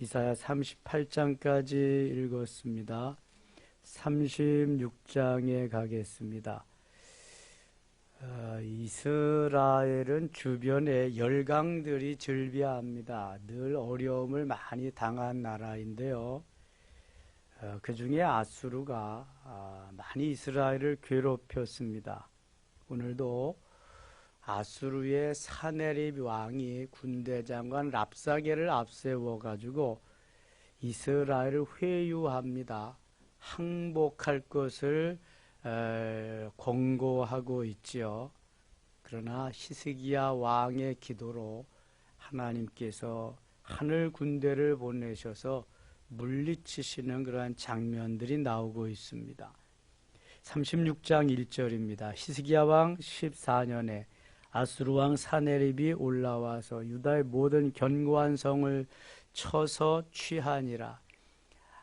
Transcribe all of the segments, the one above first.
이사야 38장까지 읽었습니다. 36장에 가겠습니다. 이스라엘은 주변에 열강들이 즐비합니다. 늘 어려움을 많이 당한 나라인데요. 그 중에 아수르가 많이 이스라엘을 괴롭혔습니다. 오늘도 아수르의 사네립 왕이 군대 장관 랍사게를 앞세워 가지고 이스라엘을 회유합니다. 항복할 것을 권고하고 있지요. 그러나 히스기야 왕의 기도로 하나님께서 하늘 군대를 보내셔서 물리치시는 그러한 장면들이 나오고 있습니다. 36장 1절입니다. 히스기야 왕 14년에 아수르 왕 사네립이 올라와서 유다의 모든 견고한 성을 쳐서 취하니라.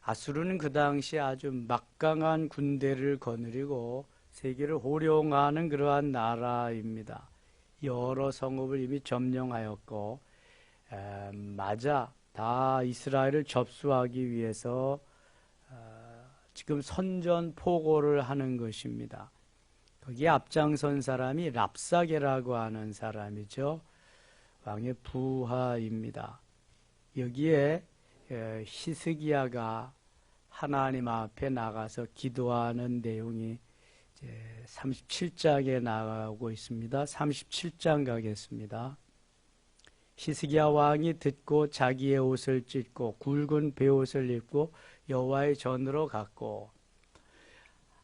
아수르는 그 당시 아주 막강한 군대를 거느리고 세계를 호령하는 그러한 나라입니다. 여러 성읍을 이미 점령하였고 맞아 다 이스라엘을 접수하기 위해서 지금 선전포고를 하는 것입니다. 거기에 앞장선 사람이 랍사게라고 하는 사람이죠. 왕의 부하입니다. 여기에 히스기야가 하나님 앞에 나가서 기도하는 내용이 이제 37장에 나오고 있습니다. 37장 가겠습니다. 히스기야 왕이 듣고 자기의 옷을 찢고 굵은 베옷을 입고 여호와의 전으로 갔고,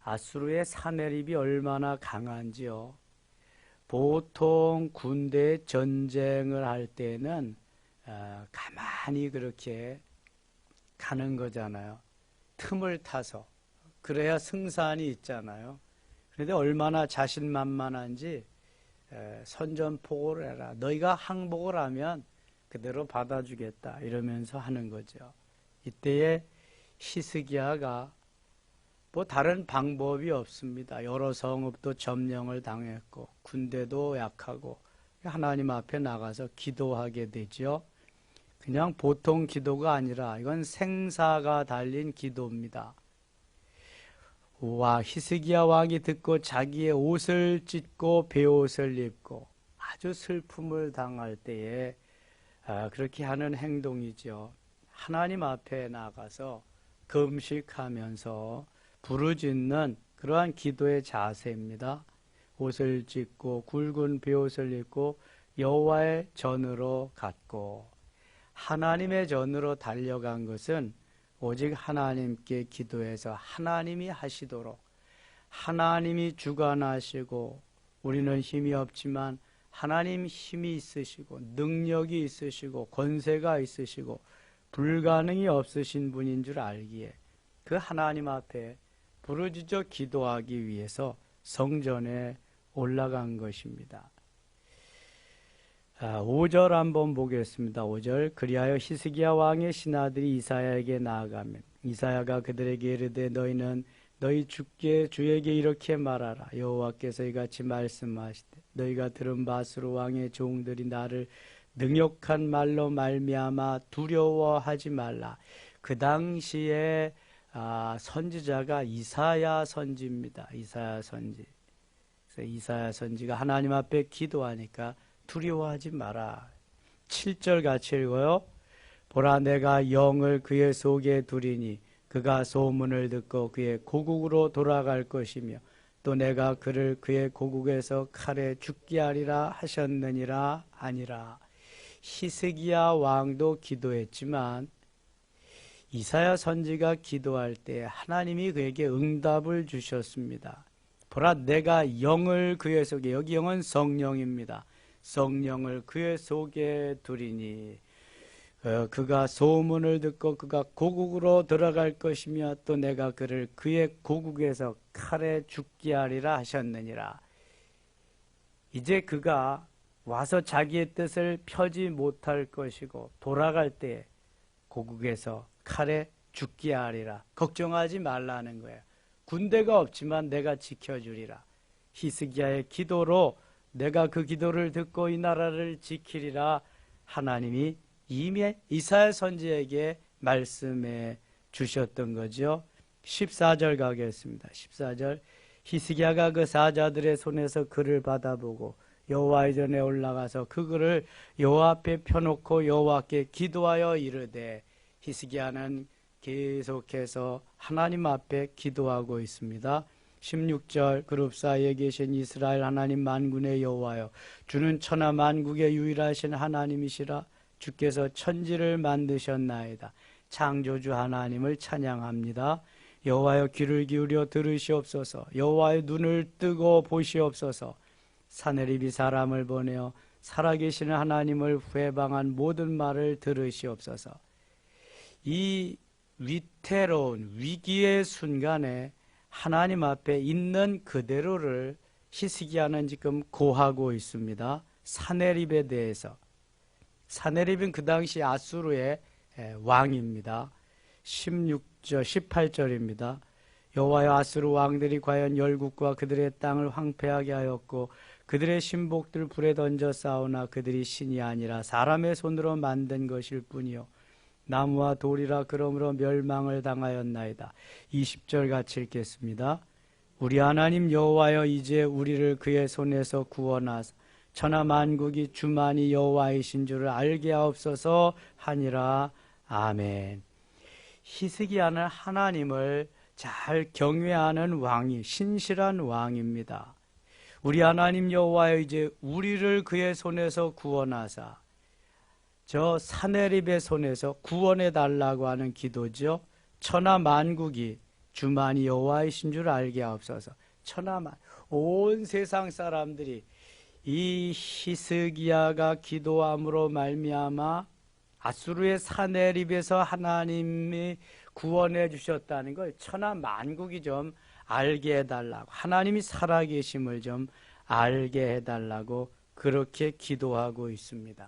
아수르의 사네립이 얼마나 강한지요. 보통 군대 전쟁을 할 때는 가만히 그렇게 가는 거잖아요. 틈을 타서. 그래야 승산이 있잖아요. 그런데 얼마나 자신만만한지 선전포고를 해라. 너희가 항복을 하면 그대로 받아주겠다. 이러면서 하는 거죠. 이때에 히스기야가 뭐 다른 방법이 없습니다. 여러 성읍도 점령을 당했고 군대도 약하고 하나님 앞에 나가서 기도하게 되죠. 그냥 보통 기도가 아니라 이건 생사가 달린 기도입니다. 와, 히스기야 왕이 듣고 자기의 옷을 찢고 베옷을 입고 아주 슬픔을 당할 때에 그렇게 하는 행동이죠. 하나님 앞에 나가서 금식하면서 부르짖는 그러한 기도의 자세입니다. 옷을 찢고 굵은 베옷을 입고 여호와의 전으로 갔고, 하나님의 전으로 달려간 것은 오직 하나님께 기도해서 하나님이 하시도록, 하나님이 주관하시고 우리는 힘이 없지만 하나님 힘이 있으시고 능력이 있으시고 권세가 있으시고 불가능이 없으신 분인 줄 알기에 그 하나님 앞에 부르짖어 기도하기 위해서 성전에 올라간 것입니다. 5절 한번 보겠습니다. 5절. 그리하여 히스기야 왕의 신하들이 이사야에게 나아가면 이사야가 그들에게 이르되 너희는 너희 주에게 이렇게 말하라. 여호와께서 이같이 말씀하시되 너희가 들은 바 아수르 왕의 종들이 나를 능욕한 말로 말미암아 두려워하지 말라. 그 당시에 선지자가 이사야 선지입니다. 이사야 선지. 그래서 이사야 선지가 하나님 앞에 기도하니까 두려워하지 마라. 7절 같이 읽어요. 보라, 내가 영을 그의 속에 두리니 그가 소문을 듣고 그의 고국으로 돌아갈 것이며 또 내가 그를 그의 고국에서 칼에 죽게 하리라 하셨느니라 하니라. 히스기야 왕도 기도했지만 이사야 선지가 기도할 때 하나님이 그에게 응답을 주셨습니다. 보라, 내가 영을 그의 속에, 여기 영은 성령입니다. 성령을 그의 속에 두리니 그가 소문을 듣고 그가 고국으로 들어갈 것이며 또 내가 그를 그의 고국에서 칼에 죽게 하리라 하셨느니라. 이제 그가 와서 자기의 뜻을 펴지 못할 것이고 돌아갈 때 고국에서 칼에 죽게 하리라. 걱정하지 말라는 거예요. 군대가 없지만 내가 지켜주리라. 히스기야의 기도로 내가 그 기도를 듣고 이 나라를 지키리라 하나님이 이미 이사야 선지에게 말씀해 주셨던 거죠. 14절 가겠습니다. 14절. 히스기야가 그 사자들의 손에서 글을 받아보고 여호와의 전에 올라가서 그 글을 여호와 앞에 펴놓고 여호와께 기도하여 이르되, 히스기야는 계속해서 하나님 앞에 기도하고 있습니다. 16절. 그룹 사이에 계신 이스라엘 하나님 만군의 여호와여, 주는 천하 만국의 유일하신 하나님이시라. 주께서 천지를 만드셨나이다. 창조주 하나님을 찬양합니다. 여호와여, 귀를 기울여 들으시옵소서. 여호와의 눈을 뜨고 보시옵소서. 사내립이 사람을 보내어 살아계시는 하나님을 회방한 모든 말을 들으시옵소서. 이 위태로운 위기의 순간에 하나님 앞에 있는 그대로를 히스기야는 지금 고하고 있습니다. 사내립에 대해서. 사내립은 그 당시 아수르의 왕입니다. 16절, 18절입니다. 여호와여, 아수르 왕들이 과연 열국과 그들의 땅을 황폐하게 하였고 그들의 신복들 불에 던져 싸우나 그들이 신이 아니라 사람의 손으로 만든 것일 뿐이요 나무와 돌이라 그러므로 멸망을 당하였나이다. 20절 같이 읽겠습니다. 우리 하나님 여호와여, 이제 우리를 그의 손에서 구원하사 천하 만국이 주만이 여호와이신 줄을 알게 하옵소서 하니라. 아멘. 히스기야는 하나님을 잘 경외하는 왕이, 신실한 왕입니다. 우리 하나님 여호와여, 이제 우리를 그의 손에서 구원하사, 저 사내립의 손에서 구원해 달라고 하는 기도죠. 천하 만국이 주만이 여호와이신 줄 알게 하옵소서. 온 세상 사람들이 이 히스기야가 기도함으로 말미암아 아수르의 사내립에서 하나님이 구원해 주셨다는 걸 천하 만국이 좀 알게 해달라고, 하나님이 살아계심을 좀 알게 해달라고 그렇게 기도하고 있습니다.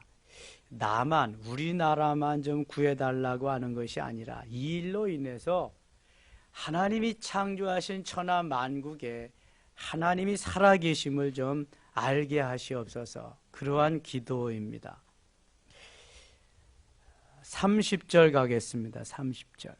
나만, 우리나라만 좀 구해달라고 하는 것이 아니라 이 일로 인해서 하나님이 창조하신 천하 만국에 하나님이 살아계심을 좀 알게 하시옵소서. 그러한 기도입니다. 30절 가겠습니다. 30절.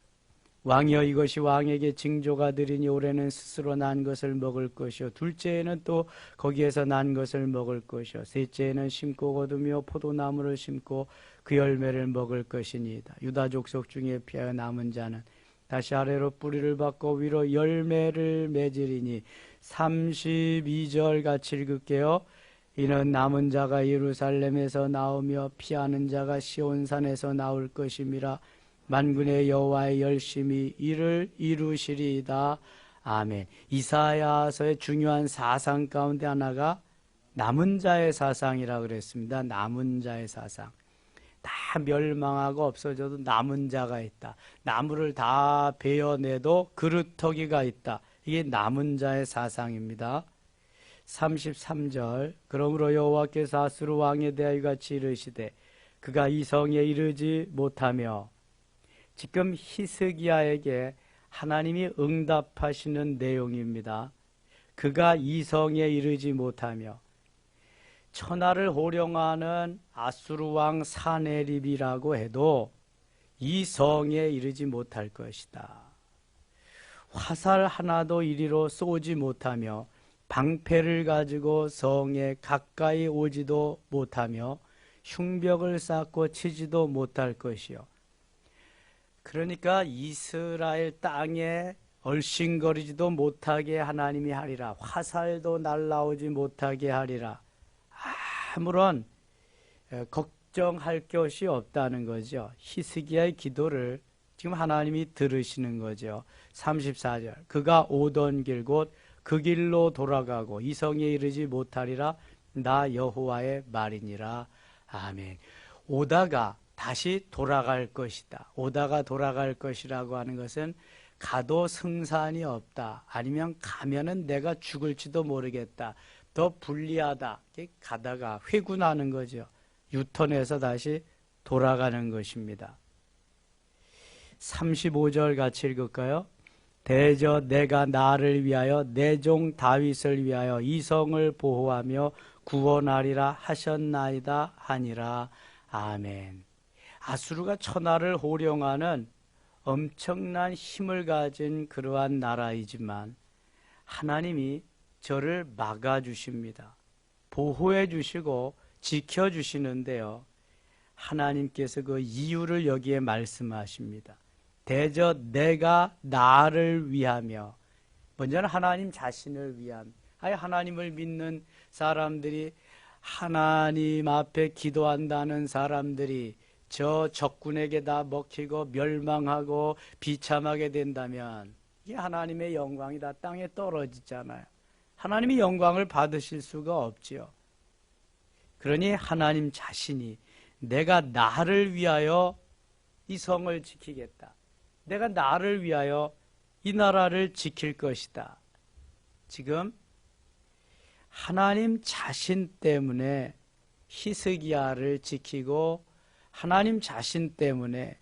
왕이여, 이것이 왕에게 징조가 되리니 올해는 스스로 난 것을 먹을 것이요 둘째에는 또 거기에서 난 것을 먹을 것이요 셋째에는 심고 거두며 포도나무를 심고 그 열매를 먹을 것이니이다. 유다 족속 중에 피하여 남은 자는 다시 아래로 뿌리를 받고 위로 열매를 맺으리니. 32절 같이 읽을게요. 이는 남은 자가 예루살렘에서 나오며 피하는 자가 시온산에서 나올 것임이라. 만군의 여호와의 열심히 이를 이루시리이다. 아멘. 이사야서의 중요한 사상 가운데 하나가 남은 자의 사상이라고 그랬습니다. 남은 자의 사상. 다 멸망하고 없어져도 남은 자가 있다. 나무를 다 베어내도 그루터기가 있다. 이게 남은 자의 사상입니다. 33절. 그러므로 여호와께서 아수르 왕에 대하여 같이 이르시되 그가 이 성에 이르지 못하며, 지금 히스기야에게 하나님이 응답하시는 내용입니다. 그가 이 성에 이르지 못하며, 천하를 호령하는 아수르 왕 사내립이라고 해도 이 성에 이르지 못할 것이다. 화살 하나도 이리로 쏘지 못하며 방패를 가지고 성에 가까이 오지도 못하며 흉벽을 쌓고 치지도 못할 것이요. 그러니까 이스라엘 땅에 얼씬거리지도 못하게 하나님이 하리라. 화살도 날라오지 못하게 하리라. 아무런 걱정할 것이 없다는 거죠. 히스기야의 기도를 지금 하나님이 들으시는 거죠. 34절. 그가 오던 길 곧 그 길로 돌아가고 이 성에 이르지 못하리라. 나 여호와의 말이니라. 아멘. 오다가 다시 돌아갈 것이다. 오다가 돌아갈 것이라고 하는 것은 가도 승산이 없다. 아니면 가면은 내가 죽을지도 모르겠다. 더 불리하다. 가다가 회군하는 거죠. 유턴해서 다시 돌아가는 것입니다. 35절 같이 읽을까요? 대저 내가 나를 위하여 내 종 다윗을 위하여 이 성을 보호하며 구원하리라 하셨나이다 하니라. 아멘. 아수르가 천하를 호령하는 엄청난 힘을 가진 그러한 나라이지만 하나님이 저를 막아주십니다. 보호해 주시고 지켜주시는데요. 하나님께서 그 이유를 여기에 말씀하십니다. 대저 내가 나를 위하며, 먼저는 하나님 자신을 위함. 하나님을 믿는 사람들이, 하나님 앞에 기도한다는 사람들이 저 적군에게 다 먹히고 멸망하고 비참하게 된다면 이게 하나님의 영광이 다 땅에 떨어지잖아요. 하나님이 영광을 받으실 수가 없지요. 그러니 하나님 자신이 내가 나를 위하여 이 성을 지키겠다. 내가 나를 위하여 이 나라를 지킬 것이다. 지금 하나님 자신 때문에 히스기야를 지키고 하나님 자신 때문에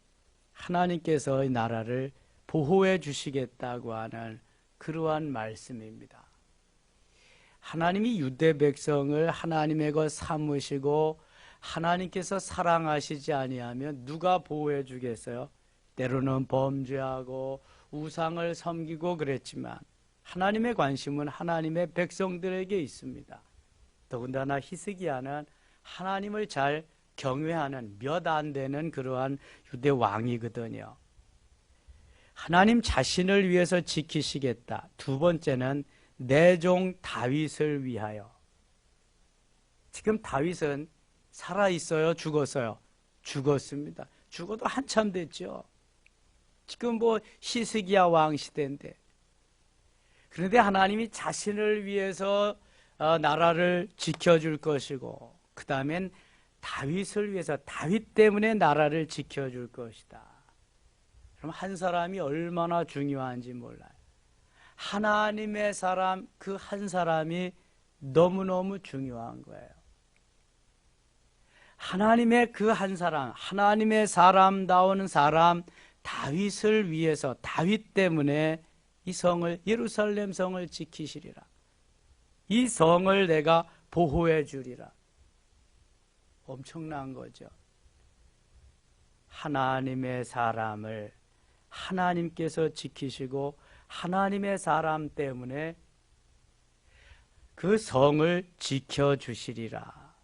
하나님께서 이 나라를 보호해 주시겠다고 하는 그러한 말씀입니다. 하나님이 유대 백성을 하나님의 것 삼으시고 하나님께서 사랑하시지 아니하면 누가 보호해 주겠어요? 때로는 범죄하고 우상을 섬기고 그랬지만 하나님의 관심은 하나님의 백성들에게 있습니다. 더군다나 히스기야는 하나님을 잘 경외하는 몇 안 되는 그러한 유대 왕이거든요. 하나님 자신을 위해서 지키시겠다. 두 번째는 내 종 다윗을 위하여. 지금 다윗은 살아있어요? 죽었어요? 죽었습니다. 죽어도 한참 됐죠. 지금 히스기야 왕 시대인데. 그런데 하나님이 자신을 위해서 나라를 지켜줄 것이고 그 다음엔 다윗을 위해서, 다윗 때문에 나라를 지켜줄 것이다. 그럼 한 사람이 얼마나 중요한지 몰라요. 하나님의 사람, 그 한 사람이 너무너무 중요한 거예요. 하나님의 그 한 사람, 하나님의 사람다운 사람 다윗을 위해서, 다윗 때문에 이 성을, 예루살렘 성을 지키시리라. 이 성을 내가 보호해 주리라. 엄청난 거죠. 하나님의 사람을 하나님께서 지키시고 하나님의 사람 때문에 그 성을 지켜주시리라.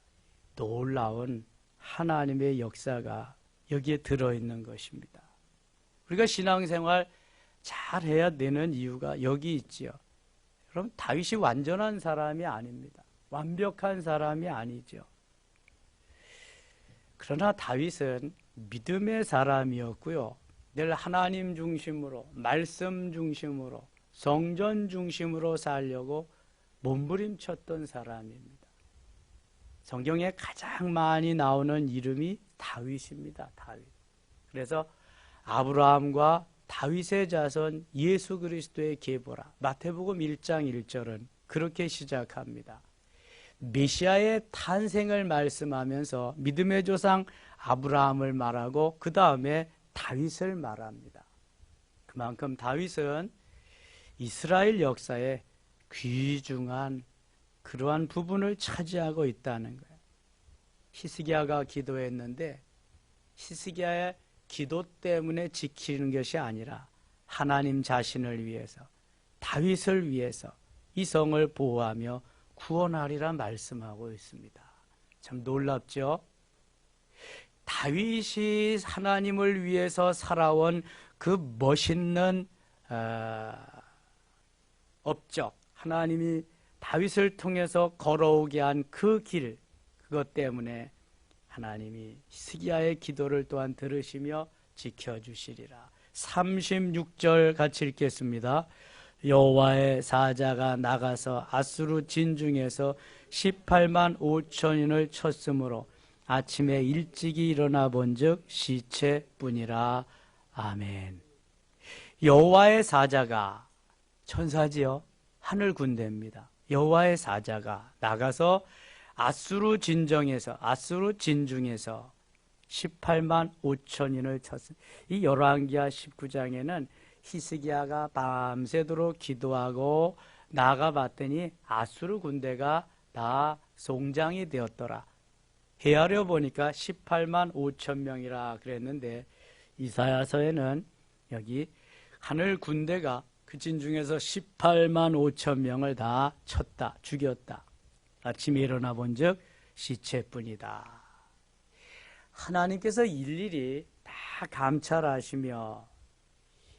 놀라운 하나님의 역사가 여기에 들어있는 것입니다. 우리가 신앙생활 잘해야 되는 이유가 여기 있지요. 여러분, 다윗이 완전한 사람이 아닙니다. 완벽한 사람이 아니죠. 그러나 다윗은 믿음의 사람이었고요. 늘 하나님 중심으로, 말씀 중심으로, 성전 중심으로 살려고 몸부림쳤던 사람입니다. 성경에 가장 많이 나오는 이름이 다윗입니다. 다윗. 그래서 아브라함과 다윗의 자손 예수 그리스도의 계보라. 마태복음 1장 1절은 그렇게 시작합니다. 메시아의 탄생을 말씀하면서 믿음의 조상 아브라함을 말하고 그 다음에 다윗을 말합니다. 그만큼 다윗은 이스라엘 역사에 귀중한 그러한 부분을 차지하고 있다는 거예요. 히스기야가 기도했는데 히스기야의 기도 때문에 지키는 것이 아니라 하나님 자신을 위해서, 다윗을 위해서 이 성을 보호하며 구원하리라 말씀하고 있습니다. 참 놀랍죠? 다윗이 하나님을 위해서 살아온 그 멋있는 업적, 하나님이 다윗을 통해서 걸어오게 한 그 길, 그것 때문에 하나님이 히스기야의 기도를 또한 들으시며 지켜주시리라. 36절 같이 읽겠습니다. 여호와의 사자가 나가서 아수르 진중에서 18만 5천인을 쳤으므로 아침에 일찍이 일어나 본즉 시체뿐이라. 아멘. 여호와의 사자가, 천사지요, 하늘 군대입니다. 여호와의 사자가 나가서 아수르 진중에서 18만 5천인을 쳤습니다. 이 열왕기하 19장에는 히스기야가 밤새도록 기도하고 나가봤더니 아수르 군대가 다 송장이 되었더라. 헤아려 보니까 18만 5천 명이라 그랬는데 이사야서에는 여기 하늘 군대가 그 진중에서 18만 5천 명을 다 쳤다, 죽였다. 아침에 일어나 본즉 시체뿐이다. 하나님께서 일일이 다 감찰하시며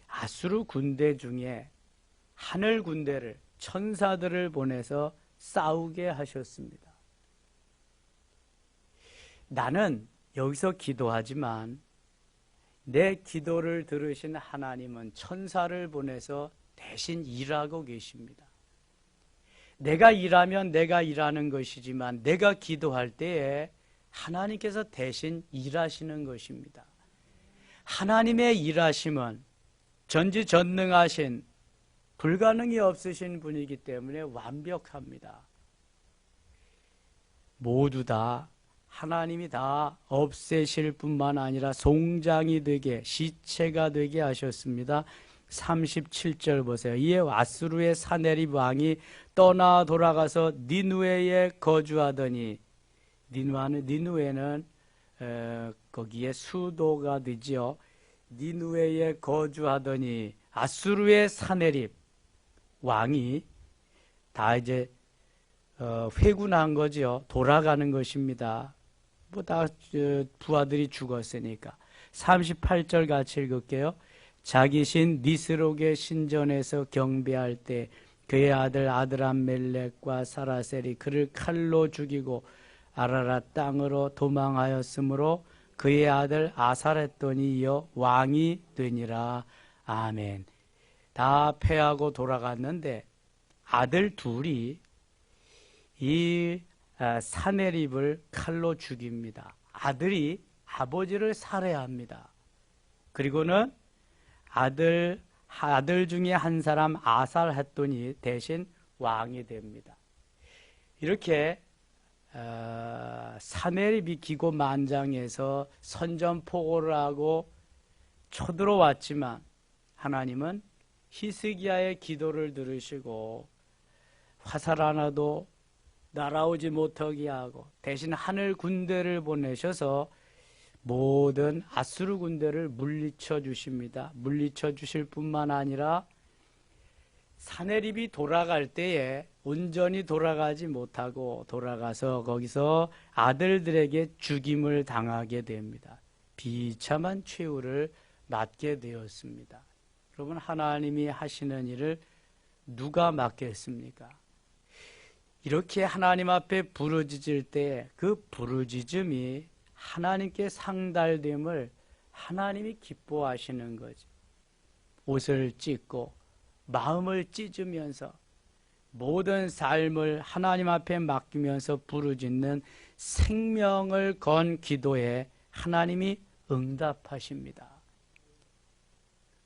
아수르 군대 중에 하늘 군대를, 천사들을 보내서 싸우게 하셨습니다. 나는 여기서 기도하지만 내 기도를 들으신 하나님은 천사를 보내서 대신 일하고 계십니다. 내가 일하면 내가 일하는 것이지만 내가 기도할 때에 하나님께서 대신 일하시는 것입니다. 하나님의 일하심은 전지전능하신, 불가능이 없으신 분이기 때문에 완벽합니다. 모두 다 하나님이 다 없애실 뿐만 아니라 송장이 되게, 시체가 되게 하셨습니다. 37절 보세요. 이에 아수르의 사네립 왕이 떠나 돌아가서 니누에에 거주하더니, 니누에는 거기에 수도가 되지요. 니누에에 거주하더니 아수르의 사네립 왕이 다 이제 회군한 거죠. 돌아가는 것입니다. 뭐 다 부하들이 죽었으니까. 38절 같이 읽을게요. 자기 신 니스록의 신전에서 경배할 때 그의 아들 아드람멜렉과 사라셀이 그를 칼로 죽이고 아라랏 땅으로 도망하였으므로 그의 아들 아사렛돈이 이어 왕이 되니라. 아멘. 다 패하고 돌아갔는데 아들 둘이 이 사네립을 칼로 죽입니다. 아들이 아버지를 살해합니다. 그리고는 아들 중에 한 사람 아살했더니 대신 왕이 됩니다. 이렇게 사네립이 기고만장해서 선전포고를 하고 쳐들어왔지만 하나님은 히스기야의 기도를 들으시고 화살 하나도 날아오지 못하게 하고 대신 하늘 군대를 보내셔서 모든 아수르 군대를 물리쳐 주십니다. 물리쳐 주실 뿐만 아니라 사네립이 돌아갈 때에 온전히 돌아가지 못하고 돌아가서 거기서 아들들에게 죽임을 당하게 됩니다. 비참한 최후를 맞게 되었습니다. 여러분, 하나님이 하시는 일을 누가 막겠습니까? 이렇게 하나님 앞에 부르짖을 때 그 부르짖음이 하나님께 상달됨을 하나님이 기뻐하시는 거죠. 옷을 찢고 마음을 찢으면서 모든 삶을 하나님 앞에 맡기면서 부르짖는 생명을 건 기도에 하나님이 응답하십니다.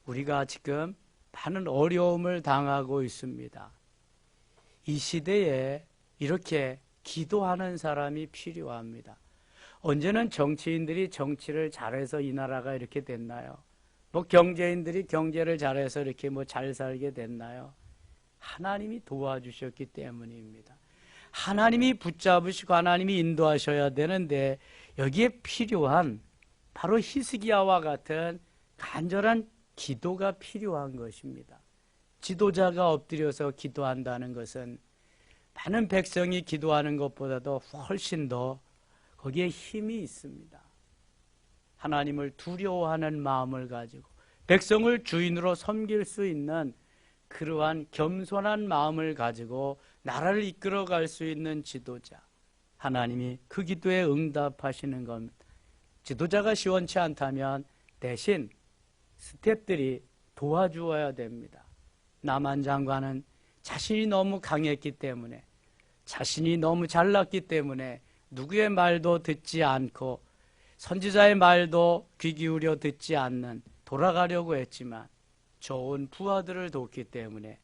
우리가 지금 많은 어려움을 당하고 있습니다. 이 시대에 이렇게 기도하는 사람이 필요합니다. 언제는 정치인들이 정치를 잘해서 이 나라가 이렇게 됐나요? 뭐 경제인들이 경제를 잘해서 이렇게 뭐 잘 살게 됐나요? 하나님이 도와주셨기 때문입니다. 하나님이 붙잡으시고 하나님이 인도하셔야 되는데 여기에 필요한 바로 히스기야와 같은 간절한 기도가 필요한 것입니다. 지도자가 엎드려서 기도한다는 것은 많은 백성이 기도하는 것보다도 훨씬 더 거기에 힘이 있습니다. 하나님을 두려워하는 마음을 가지고 백성을 주인으로 섬길 수 있는 그러한 겸손한 마음을 가지고 나라를 이끌어갈 수 있는 지도자, 하나님이 그 기도에 응답하시는 겁니다. 지도자가 시원치 않다면 대신 스태프들이 도와주어야 됩니다. 나만 장관은 자신이 너무 강했기 때문에, 자신이 너무 잘났기 때문에 누구의 말도 듣지 않고 선지자의 말도 귀 기울여 듣지 않는, 돌아가려고 했지만 좋은 부하들을 뒀기 때문에,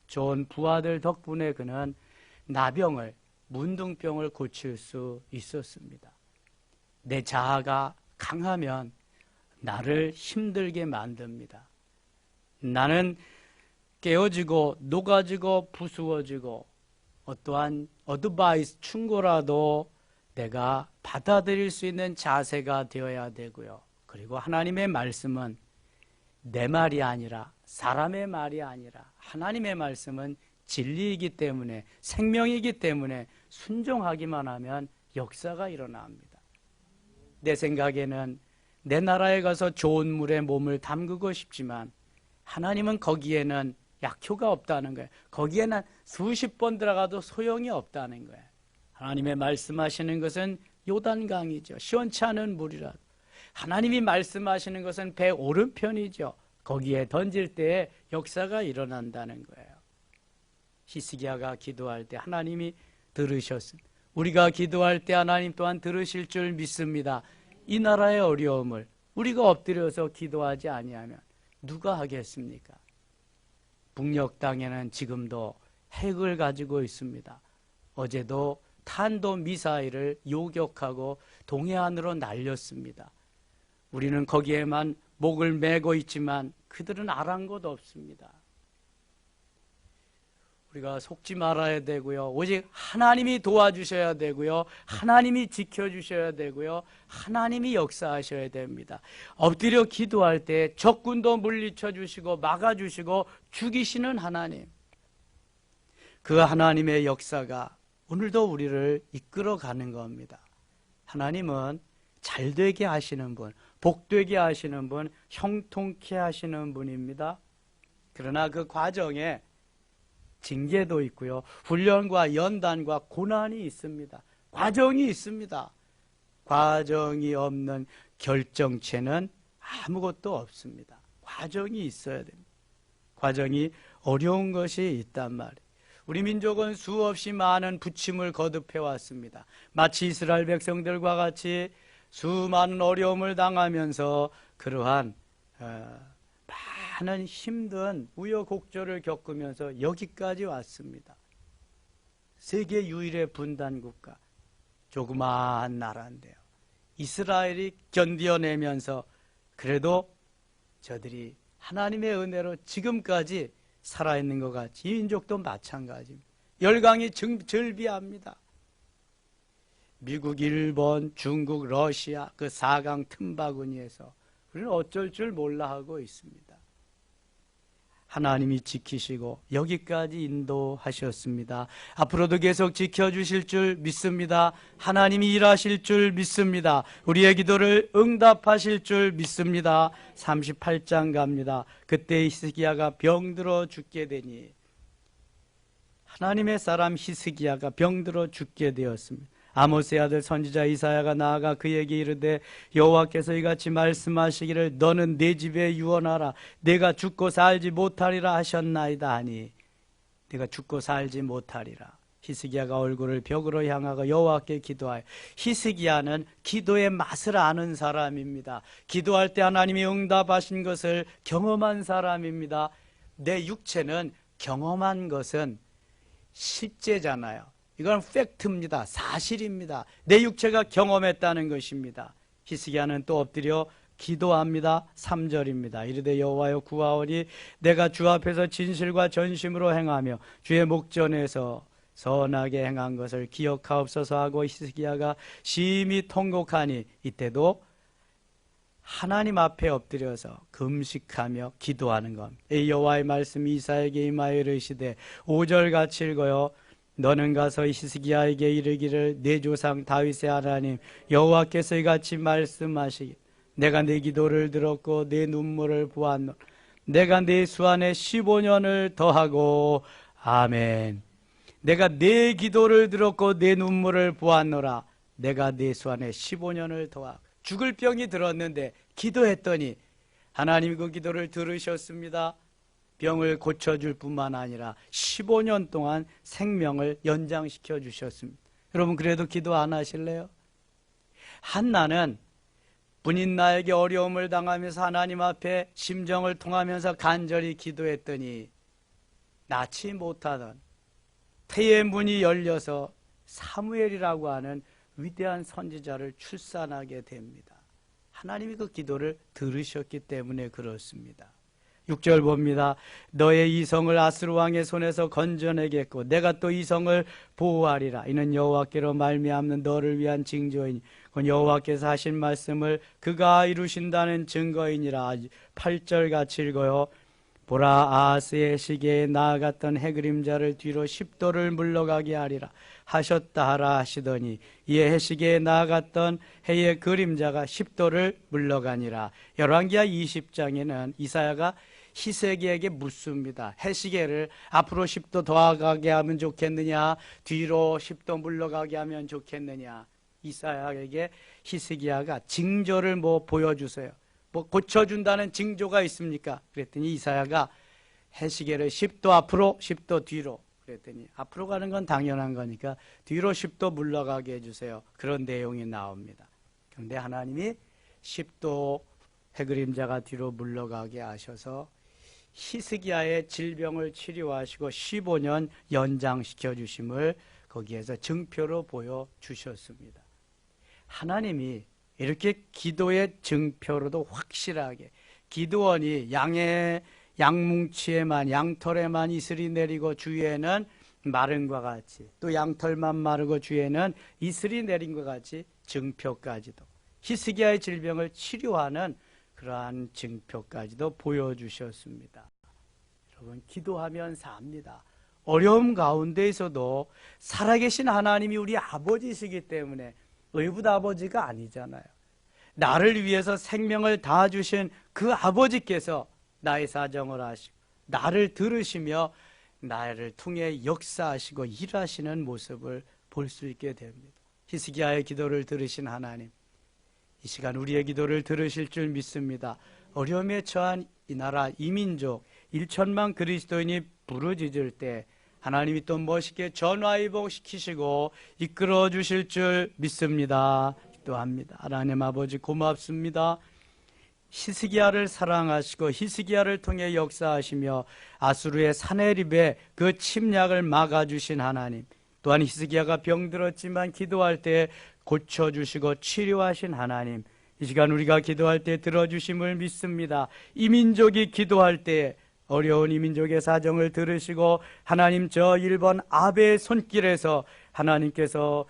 좋은 부하들 덕분에 그는 나병을, 문둥병을 고칠 수 있었습니다. 내 자아가 강하면 나를 힘들게 만듭니다. 나는 깨어지고 녹아지고 부수어지고 어떠한 어드바이스, 충고라도 내가 받아들일 수 있는 자세가 되어야 되고요. 그리고 하나님의 말씀은 내 말이 아니라, 사람의 말이 아니라 하나님의 말씀은 진리이기 때문에, 생명이기 때문에 순종하기만 하면 역사가 일어납니다. 내 생각에는 내 나라에 가서 좋은 물에 몸을 담그고 싶지만 하나님은 거기에는 약효가 없다는 거예요. 거기에는 수십 번 들어가도 소용이 없다는 거예요. 하나님의 말씀하시는 것은 요단강이죠. 시원치 않은 물이라도. 하나님이 말씀하시는 것은 배 오른편이죠. 거기에 던질 때에 역사가 일어난다는 거예요. 히스기야가 기도할 때 하나님이 들으셨습니다. 우리가 기도할 때 하나님 또한 들으실 줄 믿습니다. 이 나라의 어려움을 우리가 엎드려서 기도하지 아니하면 누가 하겠습니까? 북녘 땅에는 지금도 핵을 가지고 있습니다. 어제도 탄도 미사일을 요격하고 동해안으로 날렸습니다. 우리는 거기에만 목을 메고 있지만 그들은 아랑곳 없습니다. 우리가 속지 말아야 되고요. 오직 하나님이 도와주셔야 되고요. 하나님이 지켜주셔야 되고요. 하나님이 역사하셔야 됩니다. 엎드려 기도할 때 적군도 물리쳐 주시고 막아주시고 죽이시는 하나님, 그 하나님의 역사가 오늘도 우리를 이끌어가는 겁니다. 하나님은 잘되게 하시는 분, 복되게 하시는 분, 형통케 하시는 분입니다. 그러나 그 과정에 징계도 있고요. 훈련과 연단과 고난이 있습니다. 과정이 있습니다. 과정이 없는 결정체는 아무것도 없습니다. 과정이 있어야 됩니다. 과정이 어려운 것이 있단 말이에요. 우리 민족은 수없이 많은 부침을 거듭해 왔습니다. 마치 이스라엘 백성들과 같이 수많은 어려움을 당하면서 그러한 많은 힘든 우여곡절을 겪으면서 여기까지 왔습니다. 세계 유일의 분단국가, 조그마한 나라인데요. 이스라엘이 견뎌내면서 그래도 저들이 하나님의 은혜로 지금까지 살아있는 것 같이 이 민족도 마찬가지입니다. 열강이 절비합니다. 미국, 일본, 중국, 러시아 그 4강 틈바구니에서 우리는 어쩔 줄 몰라 하고 있습니다. 하나님이 지키시고 여기까지 인도하셨습니다. 앞으로도 계속 지켜주실 줄 믿습니다. 하나님이 일하실 줄 믿습니다. 우리의 기도를 응답하실 줄 믿습니다. 38장 갑니다. 그때 히스기야가 병들어 죽게 되니, 하나님의 사람 히스기야가 병들어 죽게 되었습니다. 아모스의 아들 선지자 이사야가 나아가 그에게 이르되 여호와께서 이같이 말씀하시기를 너는 내 집에 유언하라. 내가 죽고 살지 못하리라 하셨나이다 하니, 내가 죽고 살지 못하리라. 히스기야가 얼굴을 벽으로 향하고 여호와께 기도하여, 히스기야는 기도의 맛을 아는 사람입니다. 기도할 때 하나님이 응답하신 것을 경험한 사람입니다. 내 육체는 경험한 것은 실제잖아요. 이건 팩트입니다. 사실입니다. 내 육체가 경험했다는 것입니다. 히스기야는 또 엎드려 기도합니다. 3절입니다. 이르되 여호와여 구하오니 내가 주 앞에서 진실과 전심으로 행하며 주의 목전에서 선하게 행한 것을 기억하옵소서 하고 히스기야가 심히 통곡하니, 이때도 하나님 앞에 엎드려서 금식하며 기도하는 겁니다. 이 여호와의 말씀이 이사야에게 임하여 이르시되 5절 같이 읽어요. 너는 가서 히스기야에게 이르기를 내 조상 다윗의 하나님 여호와께서 이같이 말씀하시기, 내가 내 기도를 들었고 내 눈물을 보았노라. 내가 내 수 안에 15년을 더하고, 아멘. 내가 내 기도를 들었고 내 눈물을 보았노라. 내가 내 수 안에 15년을 더하고. 죽을 병이 들었는데 기도했더니 하나님이 그 기도를 들으셨습니다. 병을 고쳐줄 뿐만 아니라 15년 동안 생명을 연장시켜 주셨습니다. 여러분, 그래도 기도 안 하실래요? 한나는 분인 나에게 어려움을 당하면서 하나님 앞에 심정을 통하면서 간절히 기도했더니 낳지 못하던 태의 문이 열려서 사무엘이라고 하는 위대한 선지자를 출산하게 됩니다. 하나님이 그 기도를 들으셨기 때문에 그렇습니다. 6절 봅니다. 너의 이성을 아스루 왕의 손에서 건져내겠고 내가 또 이성을 보호하리라. 이는 여호와께로 말미암는 너를 위한 징조이니 여호와께서 하신 말씀을 그가 이루신다는 증거이니라. 8절 같이 읽어요. 보라, 아하스의 시계에 나아갔던 해그림자를 뒤로 10도를 물러가게 하리라 하셨다 하라 하시더니 이에 해시계에 나아갔던 해의 그림자가 10도를 물러가니라. 열왕기하 20장에는 이사야가 히스기야에게 묻습니다. 해시계를 앞으로 10도 더 가게 하면 좋겠느냐, 뒤로 10도 물러가게 하면 좋겠느냐. 이사야에게 히스기야가 징조를 보여주세요. 고쳐준다는 징조가 있습니까? 그랬더니 이사야가 해시계를 10도 앞으로 10도 뒤로, 그랬더니 앞으로 가는 건 당연한 거니까 뒤로 10도 물러가게 해주세요. 그런 내용이 나옵니다. 그런데 하나님이 10도 해그림자가 뒤로 물러가게 하셔서 히스기야의 질병을 치료하시고 15년 연장시켜 주심을 거기에서 증표로 보여주셨습니다. 하나님이 이렇게 기도의 증표로도 확실하게, 기드온이 양의 양뭉치에만, 양털에만 이슬이 내리고 주위에는 마른과 같이, 또 양털만 마르고 주위에는 이슬이 내린 것 같이 증표까지도, 히스기야의 질병을 치료하는 그러한 증표까지도 보여주셨습니다. 여러분, 기도하면 삽니다. 어려움 가운데에서도 살아계신 하나님이 우리 아버지시기 때문에 의붓 아버지가 아니잖아요. 나를 위해서 생명을 다주신 그 아버지께서 나의 사정을 아시고 나를 들으시며 나를 통해 역사하시고 일하시는 모습을 볼 수 있게 됩니다. 히스기야의 기도를 들으신 하나님, 이 시간 우리의 기도를 들으실 줄 믿습니다. 어려움에 처한 이 나라, 이 민족 1천만 그리스도인이 부르짖을 때 하나님이 또 멋있게 전화위복시키시고 이끌어 주실 줄 믿습니다. 기도합니다. 하나님 아버지 고맙습니다. 히스기야를 사랑하시고 히스기야를 통해 역사하시며 아수르의 사네립의 그 침략을 막아주신 하나님, 또한 히스기야가 병들었지만 기도할 때 고쳐주시고 치료하신 하나님, 이 시간 우리가 기도할 때 들어주심을 믿습니다. 이 민족이 기도할 때 어려운 이 민족의 사정을 들으시고 하나님, 저 일본 아베의 손길에서 하나님께서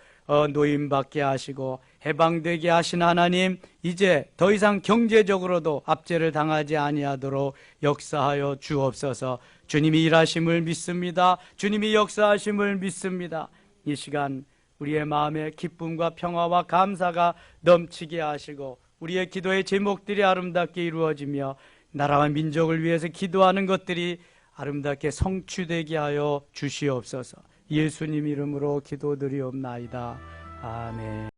노임받게 하시고 해방되게 하신 하나님, 이제 더 이상 경제적으로도 압제를 당하지 아니하도록 역사하여 주옵소서. 주님이 일하심을 믿습니다. 주님이 역사하심을 믿습니다. 이 시간 우리의 마음에 기쁨과 평화와 감사가 넘치게 하시고 우리의 기도의 제목들이 아름답게 이루어지며 나라와 민족을 위해서 기도하는 것들이 아름답게 성취되게 하여 주시옵소서. 예수님 이름으로 기도드리옵나이다. 아멘.